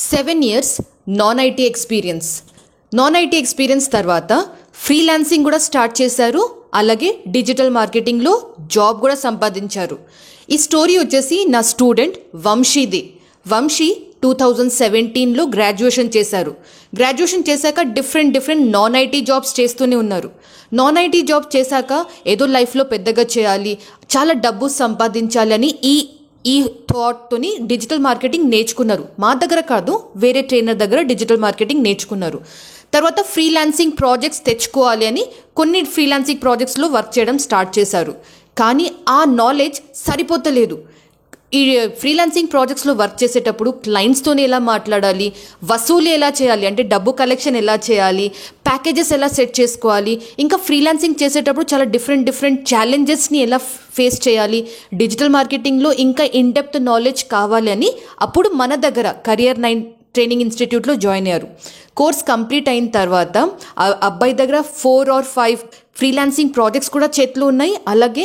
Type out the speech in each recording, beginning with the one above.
7 years non IT experience తర్వాత freelancing కూడా start చేశారు. అలాగే డిజిటల్ మార్కెటింగ్లో జాబ్ కూడా సంపాదించారు. ఈ స్టోరీ వచ్చేసి నా స్టూడెంట్ వంశీది. వంశీ 2017లో గ్రాడ్యుయేషన్ చేశారు. గ్రాడ్యుయేషన్ చేశాక డిఫరెంట్ నాన్ ఐటీ జాబ్స్ చేస్తూనే ఉన్నారు. నాన్ ఐటీ జాబ్ చేశాక ఏదో లైఫ్లో పెద్దగా చేయాలి, చాలా డబ్బు సంపాదించాలి అని ఈ థాట్తోని డిజిటల్ మార్కెటింగ్ నేర్చుకున్నారు. మా దగ్గర కాదు, వేరే ట్రైనర్ దగ్గర డిజిటల్ మార్కెటింగ్ నేర్చుకున్నారు. తర్వాత ఫ్రీలాన్సింగ్ ప్రాజెక్ట్స్ తెచ్చుకోవాలి అని కొన్ని ఫ్రీలాన్సింగ్ ప్రాజెక్ట్స్లో వర్క్ చేయడం స్టార్ట్ చేశారు. కానీ ఆ నాలెడ్జ్ సరిపోతలేదు. ఈ ఫ్రీలాన్సింగ్ ప్రాజెక్ట్స్లో వర్క్ చేసేటప్పుడు క్లయింట్స్తోనే ఎలా మాట్లాడాలి, వసూలు ఎలా చేయాలి, అంటే డబ్బు కలెక్షన్ ఎలా చేయాలి, ప్యాకేజెస్ ఎలా సెట్ చేసుకోవాలి, ఇంకా ఫ్రీలాన్సింగ్ చేసేటప్పుడు చాలా డిఫరెంట్ ఛాలెంజెస్ని ఎలా ఫేస్ చేయాలి, డిజిటల్ మార్కెటింగ్లో ఇంకా ఇన్ డెప్త్ నాలెడ్జ్ కావాలి అని అప్పుడు మన దగ్గర Career 9 ట్రైనింగ్ ఇన్స్టిట్యూట్లో జాయిన్ అయ్యారు. కోర్స్ కంప్లీట్ అయిన తర్వాత అబ్బాయి దగ్గర 4 or 5 ఫ్రీలాన్సింగ్ ప్రాజెక్ట్స్ కూడా చేతిలో ఉన్నాయి. అలాగే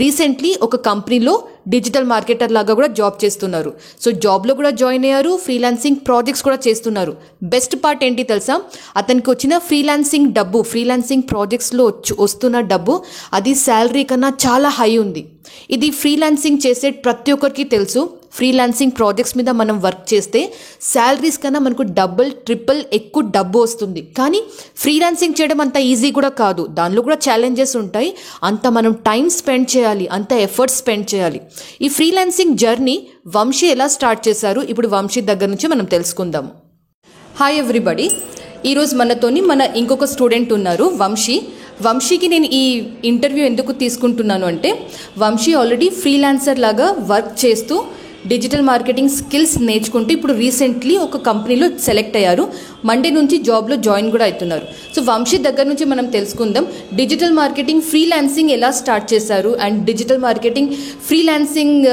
రీసెంట్లీ ఒక కంపెనీలో డిజిటల్ మార్కెటర్ లాగా కూడా జాబ్ చేస్తున్నారు. సో జాబ్లో కూడా జాయిన్ అయ్యారు, ఫ్రీలాన్సింగ్ ప్రాజెక్ట్స్ కూడా చేస్తున్నారు. బెస్ట్ పార్ట్ ఏంటి తెలుసా, అతనికి వచ్చిన ఫ్రీలాన్సింగ్ ప్రాజెక్ట్స్లో వస్తున్న డబ్బు అది శాలరీ కన్నా చాలా హై ఉంది. ఇది ఫ్రీలాన్సింగ్ చేసే ప్రతి ఒక్కరికి తెలుసు. ఫ్రీలాన్సింగ్ ప్రాజెక్ట్స్ మీద మనం వర్క్ చేస్తే శాలరీస్ కన్నా మనకు డబుల్ ట్రిపుల్ ఎక్కువ డబ్బు వస్తుంది. కానీ ఫ్రీలాన్సింగ్ చేయడం అంత ఈజీ కూడా కాదు, దానిలో కూడా ఛాలెంజెస్ ఉంటాయి. అంత మనం టైం స్పెండ్ చేయాలి, అంత ఎఫర్ట్ స్పెండ్ చేయాలి. ఈ ఫ్రీలాన్సింగ్ జర్నీ వంశీ ఎలా స్టార్ట్ చేశారు, ఇప్పుడు వంశీ దగ్గర నుంచి మనం తెలుసుకుందాము. హాయ్ ఎవ్రీబడి, ఈరోజు మనతోని ఇంకొక స్టూడెంట్ ఉన్నారు, వంశీకి నేను ఈ ఇంటర్వ్యూ ఎందుకు తీసుకుంటున్నాను అంటే, వంశీ ఆల్రెడీ ఫ్రీలాన్సర్ లాగా వర్క్ చేస్తూ డిజిటల్ మార్కెటింగ్ స్కిల్స్ నేర్చుకుంటూ ఇప్పుడు రీసెంట్లీ ఒక కంపెనీలో సెలెక్ట్ అయ్యారు. మండే నుంచి జాబ్లో జాయిన్ కూడా అవుతున్నారు. సో వంశీ దగ్గర నుంచి మనం తెలుసుకుందాం డిజిటల్ మార్కెటింగ్ ఫ్రీలాన్సింగ్ ఎలా స్టార్ట్ చేశారు, అండ్ డిజిటల్ మార్కెటింగ్ ఫ్రీలాన్సింగ్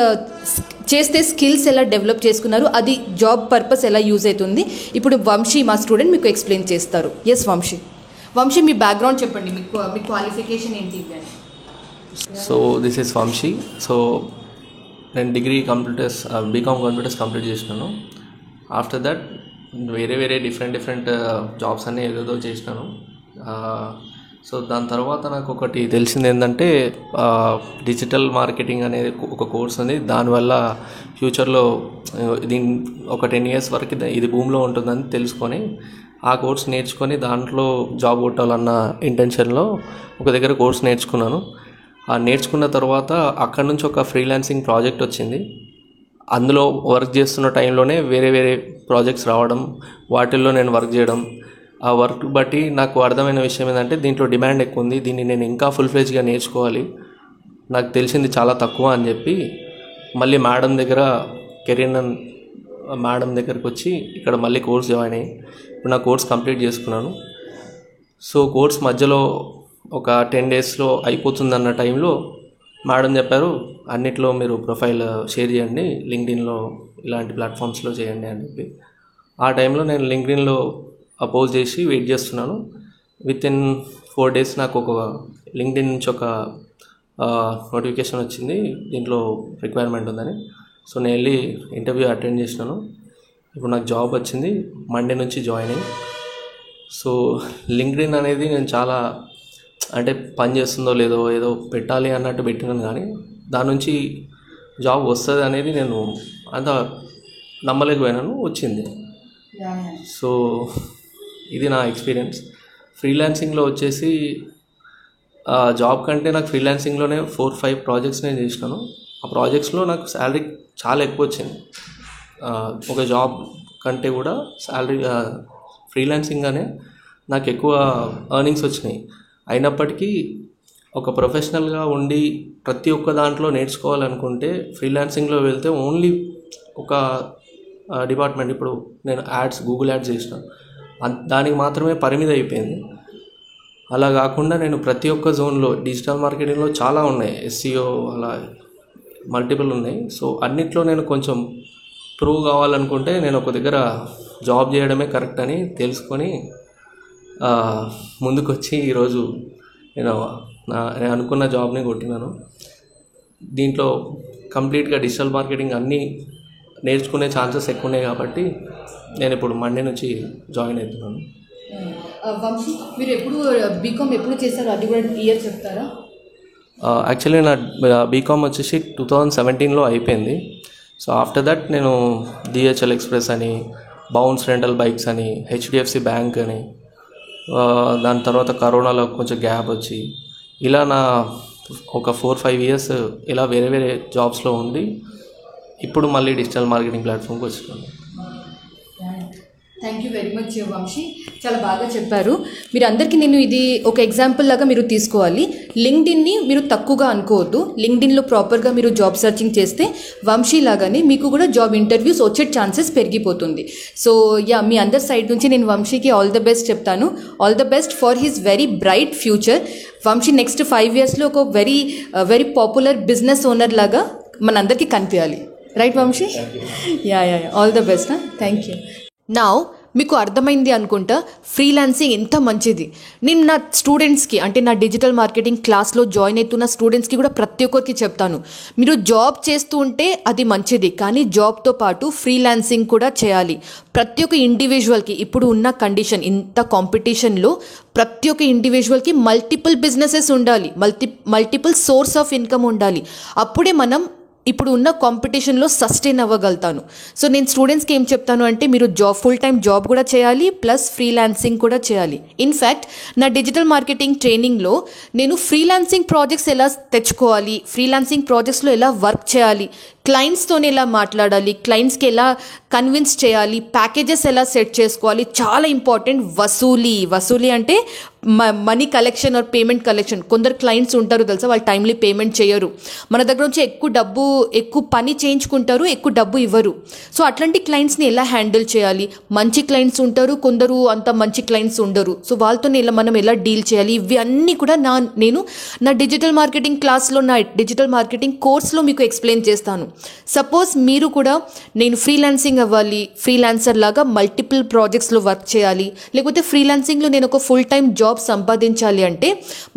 చేస్తే స్కిల్స్ ఎలా డెవలప్ చేసుకున్నారు, అది జాబ్ పర్పస్ ఎలా యూజ్ అవుతుంది. ఇప్పుడు వంశీ మా స్టూడెంట్ మీకు ఎక్స్ప్లెయిన్ చేస్తారు. ఎస్ వంశీ మీ బ్యాక్గ్రౌండ్ చెప్పండి, మీ క్వాలిఫికేషన్ ఏంటి? So this is Vamsi. So నేను డిగ్రీ బీకామ్ కంప్యూటర్స్ కంప్లీట్ చేసినాను. ఆఫ్టర్ దట్ వేరే డిఫరెంట్ జాబ్స్ అన్నీ ఏదేదో చేసినాను. సో దాని తర్వాత నాకు ఒకటి తెలిసింది ఏంటంటే, డిజిటల్ మార్కెటింగ్ అనేది ఒక కోర్స్ ఉంది. దానివల్ల ఫ్యూచర్లో ఒక 10 years వరకు ఇది భూమిలో ఉంటుందని తెలుసుకొని ఆ కోర్స్ నేర్చుకొని దాంట్లో జాబ్ కొట్టాలన్న ఇంటెన్షన్లో ఒక దగ్గర కోర్స్ నేర్చుకున్నాను. ఆ నేర్చుకున్న తర్వాత అక్కడ నుంచి ఒక ఫ్రీలాన్సింగ్ ప్రాజెక్ట్ వచ్చింది. అందులో వర్క్ చేస్తున్న టైంలోనే వేరే ప్రాజెక్ట్స్ రావడం, వాటిల్లో నేను వర్క్ చేయడం, ఆ వర్క్ బట్టి నాకు అర్థమైన విషయం ఏంటంటే దీంట్లో డిమాండ్ ఎక్కువ ఉంది, దీన్ని నేను ఇంకా ఫుల్ ఫ్లెడ్జ్గా నేర్చుకోవాలి, నాకు తెలిసింది చాలా తక్కువ అని చెప్పి మళ్ళీ కెరీర్ మేడం దగ్గరికి వచ్చి ఇక్కడ మళ్ళీ కోర్స్ జాయిన్ అయ్యి ఇప్పుడు నా కోర్స్ కంప్లీట్ చేసుకున్నాను. సో కోర్స్ మధ్యలో ఒక 10 daysలో అయిపోతుందన్న టైంలో మేడం చెప్పారు, అన్నిట్లో మీరు ప్రొఫైల్ షేర్ చేయండి, లింక్డ్ఇన్లో ఇలాంటి ప్లాట్ఫామ్స్లో చేయండి అని చెప్పి. ఆ టైంలో నేను లింక్డ్ఇన్లో పోస్ట్ చేసి వెయిట్ చేస్తున్నాను. వితిన్ 4 days నాకు ఒక లింక్డ్ఇన్ నుంచి ఒక నోటిఫికేషన్ వచ్చింది, దీంట్లో రిక్వైర్మెంట్ ఉందని. సో నేను వెళ్ళి ఇంటర్వ్యూ అటెండ్ చేసినాను. ఇప్పుడు నాకు జాబ్ వచ్చింది, మండే నుంచి జాయిన్ అయ్యి. సో లింక్డ్ఇన్ అనేది నేను చాలా పని చేస్తుందో లేదో ఏదో పెట్టాలి అన్నట్టు పెట్టినాను, కానీ దాని నుంచి జాబ్ వస్తుంది అనేది నేను అంత నమ్మలేకపోయినాను, వచ్చింది. సో ఇది నా ఎక్స్పీరియన్స్. ఫ్రీలాన్సింగ్లో వచ్చేసి జాబ్ కంటే నాకు ఫ్రీలాన్సింగ్లోనే 4-5 ప్రాజెక్ట్స్ నేను చేసినాను. ఆ ప్రాజెక్ట్స్లో నాకు శాలరీ చాలా ఎక్కువ వచ్చింది. ఒక జాబ్ కంటే కూడా శాలరీ ఫ్రీలాన్సింగ్గానే నాకు ఎక్కువ ఎర్నింగ్స్ వచ్చినాయి. అయినప్పటికీ ఒక ప్రొఫెషనల్గా ఉండి ప్రతి ఒక్క దాంట్లో నేర్చుకోవాలనుకుంటే ఫ్రీలాన్సింగ్లో వెళ్తే ఓన్లీ ఒక డిపార్ట్మెంట్, ఇప్పుడు నేను గూగుల్ యాడ్స్ చేసిన దానికి మాత్రమే పరిమితి అయిపోయింది. అలా కాకుండా నేను ప్రతి ఒక్క జోన్లో డిజిటల్ మార్కెటింగ్లో చాలా ఉన్నాయి, SEO అలా మల్టిపుల్ ఉన్నాయి. సో అన్నిట్లో నేను కొంచెం ప్రూవ్ కావాలనుకుంటే నేను ఒక దగ్గర జాబ్ చేయడమే కరెక్ట్ అని తెలుసుకొని ముందుకొచ్చి ఈరోజు నేను అనుకున్న జాబ్ని కొట్టినాను. దీంట్లో కంప్లీట్గా డిజిటల్ మార్కెటింగ్ అన్నీ నేర్చుకునే ఛాన్సెస్ ఎక్కువ ఉన్నాయి కాబట్టి నేను ఇప్పుడు మండే నుంచి జాయిన్ అవుతున్నాను. వంశీ, మీరు ఎప్పుడు బీకామ్ ఎప్పుడు చేశారు, అది కూడా ఇయర్ చెప్తారా? యాక్చువల్లీ నా బీకామ్ వచ్చేసి 2017లో అయిపోయింది. సో ఆఫ్టర్ దట్ నేను డిహెచ్ఎల్ ఎక్స్ప్రెస్ అని, బౌన్స్ రెంటల్ బైక్స్ అని, హెచ్డిఎఫ్సి బ్యాంక్ అని, దాని తర్వాత కరోనాలో కొంచెం గ్యాప్ వచ్చి ఇలా నా ఒక 4-5 ఇయర్స్ ఇలా వేరే వేరే జాబ్స్లో ఉండి ఇప్పుడు మళ్ళీ డిజిటల్ మార్కెటింగ్ ప్లాట్ఫామ్కి వచ్చినాను. Thank you very much Vamsi, చాలా బాగా చెప్పారు. మీరు అందరికీ నేను ఇది ఒక ఎగ్జాంపుల్ లాగా మీరు తీసుకోవాలి. లింక్డ్ఇన్ని మీరు తక్కువగా అనుకోవద్దు. లింక్డ్ఇన్లో ప్రాపర్గా మీరు జాబ్ సర్చింగ్ చేస్తే వంశీ లాగానే మీకు కూడా జాబ్ ఇంటర్వ్యూస్ వచ్చే ఛాన్సెస్ పెరిగిపోతుంది. సో మీ అందరి సైడ్ నుంచి నేను వంశీకి ఆల్ ద బెస్ట్ చెప్తాను. All the best for his very bright future. Vamsi next 5 ఇయర్స్లో ఒక వెరీ పాపులర్ బిజినెస్ ఓనర్ లాగా మనందరికీ కనిపించాలి. Right Vamsi? Yeah all the best. Thank you. నా మీకు అర్థమైంది అనుకుంటా ఫ్రీలాన్సింగ్ ఎంత మంచిది. నేను నా స్టూడెంట్స్కి, అంటే నా డిజిటల్ మార్కెటింగ్ క్లాస్లో జాయిన్ అవుతున్న స్టూడెంట్స్కి కూడా ప్రతి ఒక్కరికి చెప్తాను, మీరు జాబ్ చేస్తూ ఉంటే అది మంచిది, కానీ జాబ్తో పాటు ఫ్రీలాన్సింగ్ కూడా చేయాలి. ప్రతి ఒక్క ఇండివిజువల్కి ఇప్పుడు ఉన్న కండిషన్, ఇంత కాంపిటీషన్లో ప్రతి ఒక్క ఇండివిజువల్కి మల్టిపుల్ బిజినెసెస్ ఉండాలి, మల్టిపుల్ సోర్స్ ఆఫ్ ఇన్కమ్ ఉండాలి. అప్పుడే మనం ఇప్పుడు ఉన్న కాంపిటీషన్లో సస్టైన్ అవ్వగలుగుతాను. సో నేను స్టూడెంట్స్కి ఏం చెప్తాను అంటే, మీరు ఫుల్ టైం జాబ్ కూడా చేయాలి, ప్లస్ ఫ్రీలాన్సింగ్ కూడా చేయాలి. ఇన్ఫ్యాక్ట్ నా డిజిటల్ మార్కెటింగ్ ట్రైనింగ్లో నేను ఫ్రీలాన్సింగ్ ప్రాజెక్ట్స్ ఎలా తెచ్చుకోవాలి, ఫ్రీలాన్సింగ్ ప్రాజెక్ట్స్లో ఎలా వర్క్ చేయాలి, క్లయింట్స్తోనే ఎలా మాట్లాడాలి, క్లయింట్స్కి ఎలా కన్విన్స్ చేయాలి, ప్యాకేజెస్ ఎలా సెట్ చేసుకోవాలి, చాలా ఇంపార్టెంట్. వసూలి అంటే money collection are payment collection. కొందరు క్లయింట్స్ ఉంటారు తెలుసా, వాళ్ళు టైమ్లీ పేమెంట్ చేయరు, మన దగ్గర నుంచి ఎక్కువ పని చేయించుకుంటారు, ఎక్కువ డబ్బు ఇవ్వరు. సో అట్లాంటి క్లయింట్స్ని ఎలా హ్యాండిల్ చేయాలి, మంచి క్లయింట్స్ ఉంటారు, కొందరు అంత మంచి క్లయింట్స్ ఉండరు. సో వాళ్ళతో మనం ఎలా డీల్ చేయాలి, ఇవి అన్నీ కూడా నేను నా డిజిటల్ మార్కెటింగ్ క్లాస్లో, నా డిజిటల్ మార్కెటింగ్ కోర్స్లో మీకు ఎక్స్ప్లెయిన్ చేస్తాను. సపోజ్ మీరు కూడా నేను ఫ్రీలాన్సింగ్ అవ్వాలి, ఫ్రీలాన్సర్ లాగా మల్టిపుల్ ప్రాజెక్ట్స్లో వర్క్ చేయాలి, లేకపోతే ఫ్రీలాన్సింగ్లో నేను ఒక ఫుల్ టైం జాబ్ సంపాదించాలి అంటే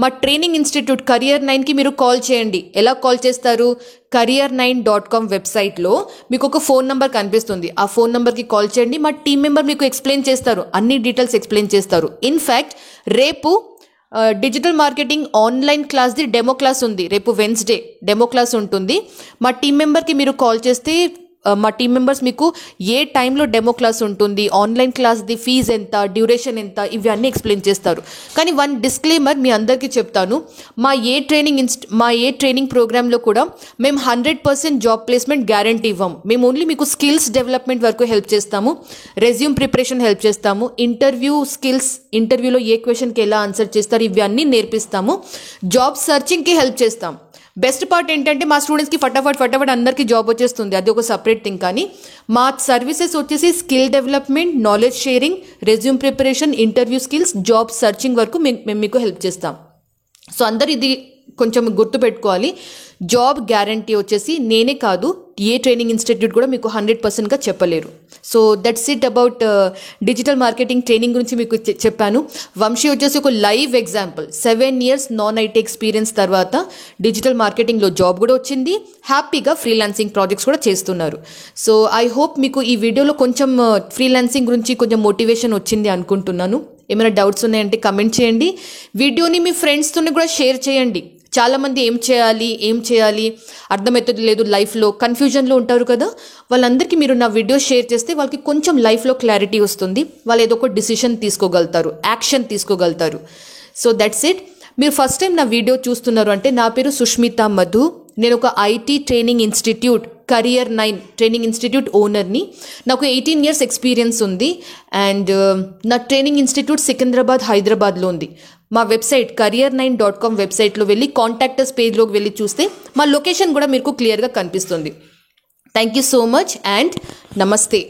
మా ట్రైనింగ్ ఇన్స్టిట్యూట్ Career9కి మీరు కాల్ చేయండి. ఎలా కాల్ చేస్తారు? career9.com వెబ్సైట్లో మీకు ఒక ఫోన్ నెంబర్ కనిపిస్తుంది, ఆ ఫోన్ నెంబర్కి కాల్ చేయండి. మా టీం మెంబర్ మీకు ఎక్స్ప్లెయిన్ చేస్తారు, అన్ని డీటెయిల్స్ ఎక్స్ప్లెయిన్ చేస్తారు. ఇన్ఫ్యాక్ట్ రేపు డిజిటల్ మార్కెటింగ్ ఆన్లైన్ క్లాస్ది డెమో క్లాస్ ఉంది, రేపు వెన్స్డే డెమో క్లాస్ ఉంటుంది. మా టీం మెంబర్కి మీరు కాల్ చేస్తే మా టీం మెంబర్స్ మీకు ఏ టైంలో డెమో క్లాస్ ఉంటుంది, ఆన్లైన్ క్లాస్ది ఫీజు ఎంత, డ్యూరేషన్ ఎంత, ఇవి అన్నీ ఎక్స్ప్లెయిన్ చేస్తారు. కానీ వన్ డిస్క్లైమర్ మీ అందరికీ చెప్తాను, మా ఏ ట్రైనింగ్ ప్రోగ్రాంలో కూడా మేము 100% జాబ్ ప్లేస్మెంట్ గ్యారంటీ ఇవ్వము. మేము ఓన్లీ మీకు స్కిల్స్ డెవలప్మెంట్ వరకు హెల్ప్ చేస్తాము, రెజ్యూమ్ ప్రిపరేషన్ హెల్ప్ చేస్తాము, ఇంటర్వ్యూలో ఏ క్వశ్చన్కి ఎలా ఆన్సర్ చేస్తారు ఇవి అన్నీ నేర్పిస్తాము, జాబ్ సర్చింగ్కి హెల్ప్ చేస్తాం. బెస్ట్ పార్ట్ ఏంటంటే మా స్టూడెంట్స్కి ఫటాఫట్ అందరికీ జాబ్ వచ్చేస్తుంది, అది ఒక సపరేట్ థింగ్. కానీ మా సర్వీసెస్ వచ్చేసి skill development, knowledge sharing, resume preparation, interview skills, job searching వరకు మేము మీకు హెల్ప్ చేస్తాం. సో అందరు ఇది కొంచెం గుర్తుపెట్టుకోవాలి. జాబ్ గ్యారంటీ వచ్చేసి నేనే కాదు, ఏ ట్రైనింగ్ ఇన్స్టిట్యూట్ కూడా మీకు 100%గా చెప్పలేరు. So that's it about digital marketing training గురించి మీకు చెప్పాను. వంశీ వచ్చేసి ఒక live example. 7 years non IT experience తర్వాత డిజిటల్ మార్కెటింగ్లో జాబ్ కూడా వచ్చింది, హ్యాపీగా ఫ్రీలాన్సింగ్ ప్రాజెక్ట్స్ కూడా చేస్తున్నారు. సో ఐ హోప్ మీకు ఈ వీడియోలో కొంచెం ఫ్రీలాన్సింగ్ గురించి కొంచెం మోటివేషన్ వచ్చింది అనుకుంటున్నాను. ఏమైనా డౌట్స్ ఉన్నాయంటే కమెంట్ చేయండి, వీడియోని మీ ఫ్రెండ్స్తో కూడా షేర్ చేయండి. చాలామంది ఏం చేయాలి అర్థమవుతుంది లేదు, లైఫ్లో కన్ఫ్యూజన్లో ఉంటారు కదా, వాళ్ళందరికీ మీరు నా వీడియో షేర్ చేస్తే వాళ్ళకి కొంచెం లైఫ్లో క్లారిటీ వస్తుంది, వాళ్ళు ఏదో ఒక డిసిషన్ తీసుకోగలుగుతారు, యాక్షన్ తీసుకోగలుగుతారు. So that's it. మీరు ఫస్ట్ టైం నా వీడియో చూస్తున్నారు అంటే నా పేరు సుష్మిత మధు, నేను ఒక IT training institute Career9 training institute ఓనర్ని. నాకు 18 ఇయర్స్ ఎక్స్పీరియన్స్ ఉంది అండ్ నా ట్రైనింగ్ ఇన్స్టిట్యూట్ సికింద్రాబాద్, హైదరాబాద్లో ఉంది. మా వెబ్సైట్ career9.com వెబ్సైట్లో వెళ్ళి కాంటాక్టర్స్ పేజ్లోకి వెళ్ళి చూస్తే మా లొకేషన్ కూడా మీకు క్లియర్గా కనిపిస్తుంది. Thank you so much and నమస్తే.